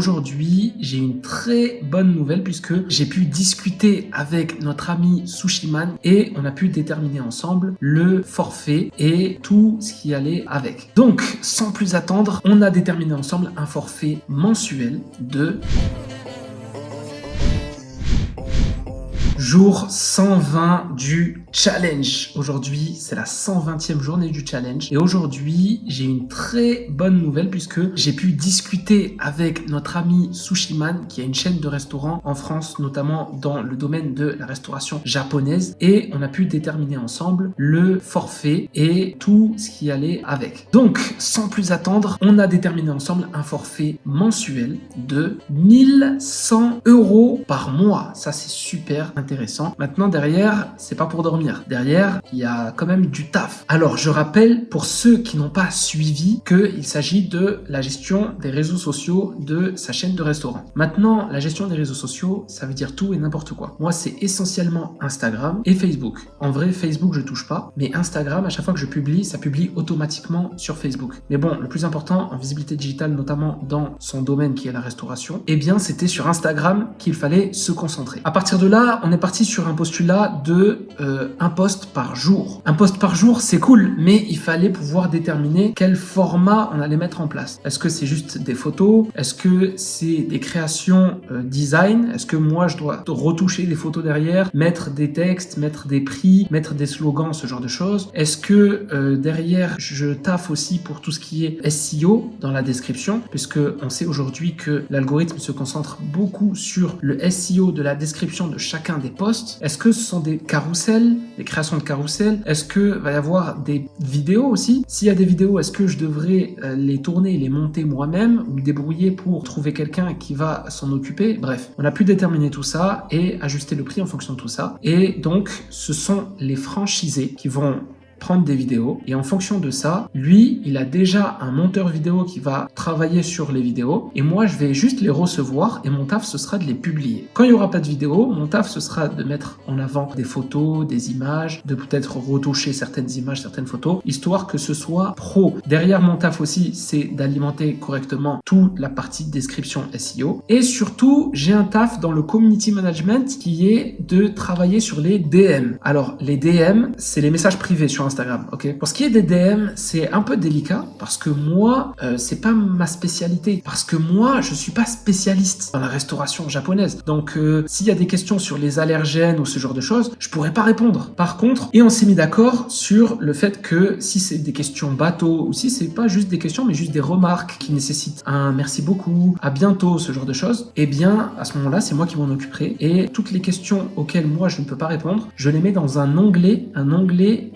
aujourd'hui, j'ai une très bonne nouvelle puisque j'ai pu discuter avec notre ami Sushiman et on a pu déterminer ensemble le forfait et tout ce qui allait avec. Donc, sans plus attendre, on a déterminé ensemble un forfait mensuel de jour 120 du challenge. Aujourd'hui, c'est la 120e journée du challenge. Et aujourd'hui, j'ai une très bonne nouvelle puisque j'ai pu discuter avec notre ami Sushiman qui a une chaîne de restaurants en France, notamment dans le domaine de la restauration japonaise. Et on a pu déterminer ensemble le forfait et tout ce qui allait avec. Donc, sans plus attendre, on a déterminé ensemble un forfait mensuel de 1100 € par mois. Ça, c'est super intéressant. Maintenant, derrière, c'est pas pour dormir. Derrière, il y a quand même du taf. Alors, je rappelle pour ceux qui n'ont pas suivi qu'il s'agit de la gestion des réseaux sociaux de sa chaîne de restaurant. Maintenant, la gestion des réseaux sociaux, ça veut dire tout et n'importe quoi. Moi, c'est essentiellement Instagram et Facebook. En vrai, Facebook, je touche pas, mais Instagram, à chaque fois que je publie, ça publie automatiquement sur Facebook. Mais bon, le plus important en visibilité digitale, notamment dans son domaine qui est la restauration, eh bien, c'était sur Instagram qu'il fallait se concentrer. À partir de là, on est parti sur un postulat de un post par jour. Un post par jour, c'est cool, mais il fallait pouvoir déterminer quel format on allait mettre en place. Est-ce que c'est juste des photos? Est-ce que c'est des créations design? Est-ce que moi, je dois retoucher des photos derrière, mettre des textes, mettre des prix, mettre des slogans, ce genre de choses? Est-ce que derrière, je taffe aussi pour tout ce qui est SEO dans la description, puisque on sait aujourd'hui que l'algorithme se concentre beaucoup sur le SEO de la description de chacun des posts. Est-ce que ce sont des carousels, des créations de carousels? Est-ce que va y avoir des vidéos aussi? S'il y a des vidéos, est-ce que je devrais les tourner et les monter moi-même ou me débrouiller pour trouver quelqu'un qui va s'en occuper? Bref, on a pu déterminer tout ça et ajuster le prix en fonction de tout ça. Et donc, ce sont les franchisés qui vont prendre des vidéos et en fonction de ça, lui, il a déjà un monteur vidéo qui va travailler sur les vidéos et moi, je vais juste les recevoir et mon taf, ce sera de les publier. Quand il n'y aura pas de vidéo, mon taf, ce sera de mettre en avant des photos, des images, de peut-être retoucher certaines images, certaines photos, histoire que ce soit pro. Derrière mon taf aussi, c'est d'alimenter correctement toute la partie description SEO et surtout, j'ai un taf dans le community management qui est de travailler sur les DM. Alors, les DM, c'est les messages privés sur Instagram, ok? Pour ce qui est des DM, c'est un peu délicat parce que moi, c'est pas ma spécialité. Parce que moi, je suis pas spécialiste dans la restauration japonaise. Donc, s'il y a des questions sur les allergènes ou ce genre de choses, je pourrais pas répondre. Par contre, et on s'est mis d'accord sur le fait que si c'est des questions bateau ou si c'est pas juste des questions, mais juste des remarques qui nécessitent un merci beaucoup, à bientôt, ce genre de choses, eh bien, à ce moment-là, c'est moi qui m'en occuperai. Et toutes les questions auxquelles moi, je ne peux pas répondre, je les mets dans un onglet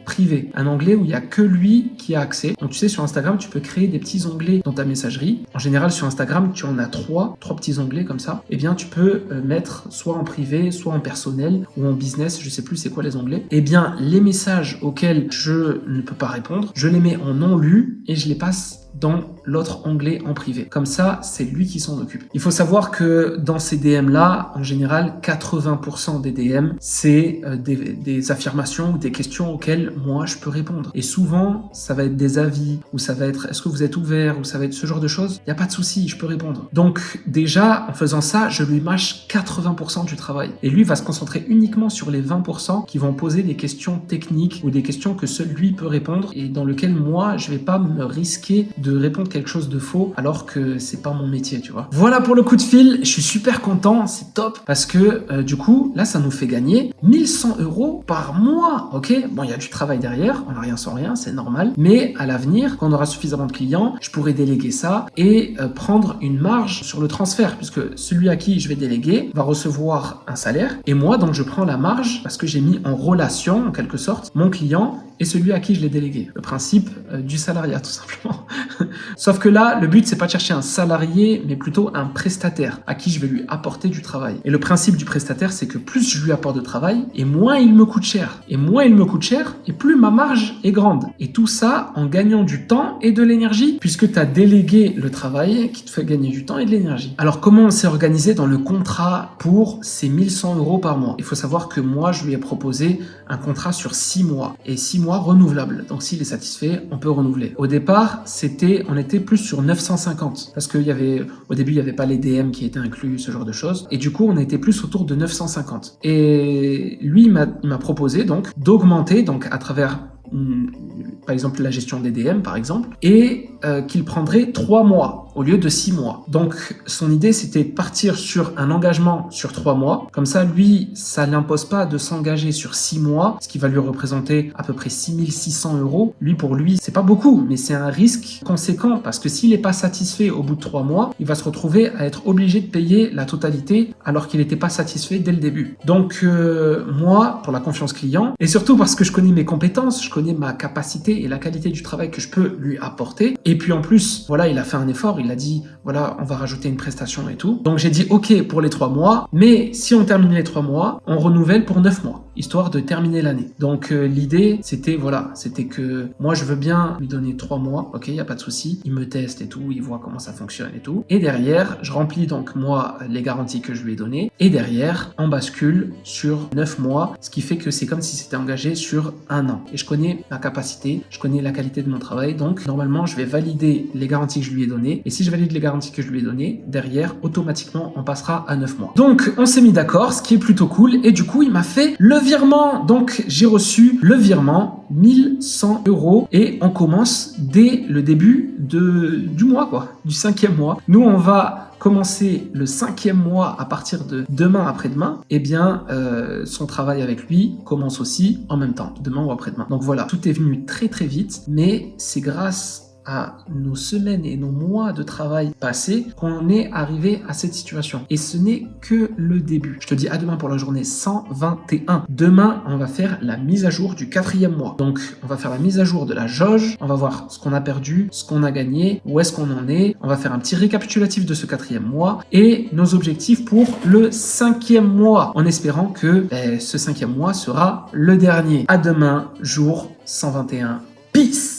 privé. Un onglet où il n'y a que lui qui a accès. Donc tu sais, sur Instagram, tu peux créer des petits onglets dans ta messagerie. En général, sur Instagram, tu en as trois petits onglets comme ça. Eh bien, tu peux mettre soit en privé, soit en personnel ou en business, je sais plus c'est quoi les onglets. Eh bien, les messages auxquels je ne peux pas répondre, je les mets en non lu et je les passe dans l'autre onglet en privé. Comme ça, c'est lui qui s'en occupe. Il faut savoir que dans ces DM-là, en général, 80% des DM, c'est des affirmations ou des questions auxquelles moi, je peux répondre. Et souvent, ça va être des avis, ou ça va être est-ce que vous êtes ouvert, ou ça va être ce genre de choses. Il n'y a pas de souci, je peux répondre. Donc, déjà, en faisant ça, je lui mâche 80% du travail. Et lui va se concentrer uniquement sur les 20% qui vont poser des questions techniques ou des questions que seul lui peut répondre et dans lesquelles moi, je vais pas me risquer de répondre quelque chose de faux alors que c'est pas mon métier, tu vois. Voilà pour le coup de fil, je suis super content, c'est top parce que du coup, là, ça nous fait gagner 1100 € par mois, ok? Bon, il y a du travail derrière, on n'a rien sans rien, c'est normal, mais à l'avenir, quand on aura suffisamment de clients, je pourrai déléguer ça et prendre une marge sur le transfert puisque celui à qui je vais déléguer va recevoir un salaire et moi, donc, je prends la marge parce que j'ai mis en relation, en quelque sorte, mon client et celui à qui je l'ai délégué. Le principe du salariat, tout simplement. Sauf que là, le but, c'est pas de chercher un salarié, mais plutôt un prestataire à qui je vais lui apporter du travail. Et le principe du prestataire, c'est que plus je lui apporte de travail, et moins il me coûte cher. Et moins il me coûte cher, et plus ma marge est grande. Et tout ça en gagnant du temps et de l'énergie, puisque tu as délégué le travail qui te fait gagner du temps et de l'énergie. Alors, comment on s'est organisé dans le contrat pour ces 1100 € par mois? Il faut savoir que moi, je lui ai proposé un contrat sur 6 mois. Et 6 mois renouvelable. Donc s'il est satisfait, on peut renouveler. Au départ, on était plus sur 950 parce qu'au début, il n'y avait pas les DM qui étaient inclus, ce genre de choses. Et du coup, on était plus autour de 950. Et lui, il m'a proposé donc d'augmenter donc à travers par exemple la gestion des DM par exemple, et qu'il prendrait 3 mois au lieu de 6 mois. Donc son idée c'était de partir sur un engagement sur 3 mois, comme ça lui ça l'impose pas de s'engager sur 6 mois, ce qui va lui représenter à peu près 6600 €. Pour lui c'est pas beaucoup, mais c'est un risque conséquent parce que s'il n'est pas satisfait au bout de 3 mois, il va se retrouver à être obligé de payer la totalité alors qu'il n'était pas satisfait dès le début. Donc moi, pour la confiance client, et surtout parce que je connais mes compétences, je connais ma capacité et la qualité du travail que je peux lui apporter, et puis en plus, voilà, il a fait un effort, il a dit, voilà, on va rajouter une prestation et tout. Donc j'ai dit, ok pour les 3 mois, mais si on termine les 3 mois, on renouvelle pour 9 mois, histoire de terminer l'année. Donc l'idée, c'était que moi, je veux bien lui donner 3 mois, ok, il n'y a pas de souci, il me teste et tout, il voit comment ça fonctionne et tout. Et derrière, je remplis donc moi les garanties que je lui ai données, et derrière, on bascule sur 9 mois, ce qui fait que c'est comme si c'était engagé sur 1 an. Et je connais ma capacité, je connais la qualité de mon travail, donc normalement, je vais valider les garanties que je lui ai données, et si je valide les garanties que je lui ai données, derrière, automatiquement, on passera à 9 mois. Donc, on s'est mis d'accord, ce qui est plutôt cool, et du coup, il m'a fait le virement. Donc, j'ai reçu le virement, 1100 €, et on commence dès le début du mois, quoi, du 5e mois. Nous, on va commencer le 5e mois à partir de demain après-demain. Eh bien, son travail avec lui commence aussi en même temps, demain ou après-demain. Donc voilà, tout est venu très très vite, mais c'est grâce à nos semaines et nos mois de travail passés qu'on est arrivé à cette situation. Et ce n'est que le début. Je te dis à demain pour la journée 121. Demain, on va faire la mise à jour du 4e mois. Donc, on va faire la mise à jour de la jauge. On va voir ce qu'on a perdu, ce qu'on a gagné, où est-ce qu'on en est. On va faire un petit récapitulatif de ce 4e mois et nos objectifs pour le 5e mois, en espérant que ce 5e mois sera le dernier. À demain, jour 121. Peace!